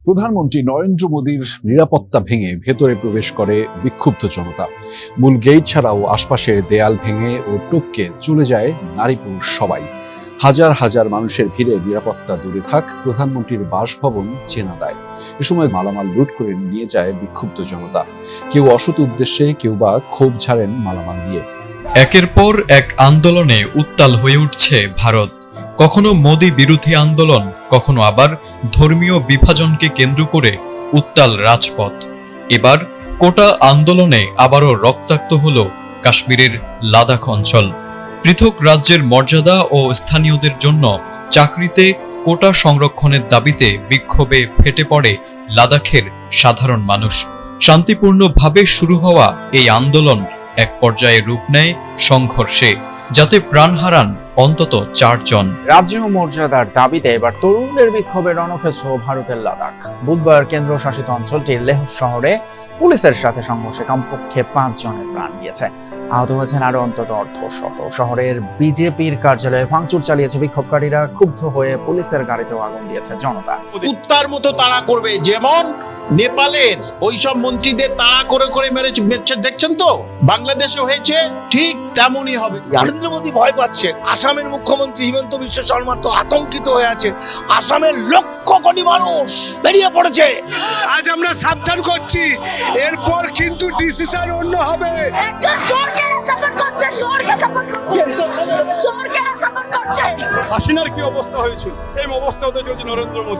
প্রধানমন্ত্রী নরেন্দ্র মোদীর নিরাপত্তা ভেঙে ভেতরে প্রবেশ করে বিক্ষুব্ধ জনতা। মূল গেট ছাড়াও আশপাশের দেয়াল ভেঙে ও টপকে চলে যায় নারী পুরুষ সবাই। হাজার হাজার মানুষের ভিড়ে নিরাপত্তা দূরে থাক, প্রধানমন্ত্রীর বাসভবন চেনা দেয়। এ সময় মালামাল লুট করে নিয়ে যায় বিক্ষুব্ধ জনতা। কেউ অসৎ উদ্দেশ্যে, কেউ বা ক্ষোভ ঝাড়েন মালামাল নিয়ে। একের পর এক আন্দোলনে উত্তাল হয়ে উঠছে ভারত। কখনো মোদি বিরোধী আন্দোলন, কখনো আবার ধর্মীয় বিভাজনকে কেন্দ্র করে উত্তাল রাজপথ। এবার কোটা আন্দোলনে আবারও রক্তাক্ত হল কাশ্মীরের লাদাখ অঞ্চল। পৃথক রাজ্যের মর্যাদা ও স্থানীয়দের জন্য চাকরিতে কোটা সংরক্ষণের দাবিতে বিক্ষোভে ফেটে পড়ে লাদাখের সাধারণ মানুষ। শান্তিপূর্ণভাবে শুরু হওয়া এই আন্দোলন এক পর্যায়ে রূপ নেয় সংঘর্ষে, যাতে প্রাণ হারান অন্তত 4 জন। রাজ্য মর্যাদার দাবিতে এবার তরুণদের বিক্ষোভে রণক্ষেত্র ভারতের লাদাখ। বুধবার কেন্দ্রশাসিত অঞ্চলটির লেহ শহরে পুলিশের সাথে সংঘর্ষে কমপক্ষে 5 জনের প্রাণ গিয়েছে। আহত হয়েছেন আরো অন্তত অর্ধশত। শহরের বিজেপির কার্যালয়ে ভাঙচুর চালিয়েছে বিক্ষোভকারীরা। ক্ষুব্ধ হয়ে পুলিশের গাড়িতেও আগুন দিয়েছে জনতা। কুত্তার মতো তাড়া করবে, যেমন নেপালের ওইসব মন্ত্রীদের তাড়া করে করে মেরেছে দেখছেন তো, বাংলাদেশে হয়েছে ঠিক তেমনই হবে। নরেন্দ্র মোদী ভয় পাচ্ছে। আসামের মুখ্যমন্ত্রী হিমন্ত বিশ্ব শর্মা তো আতঙ্কিত হয়ে আছে। আসামের লক্ষ কোটি মানুষ বেরিয়ে পড়েছে। আজ আমরা সাবধান করছি, এরপর কিন্তু ডিসিশন অন্য হবে। হাসিনার কি অবস্থা হয়েছিল, সেই অবস্থা হতে চলছে নরেন্দ্র মোদী।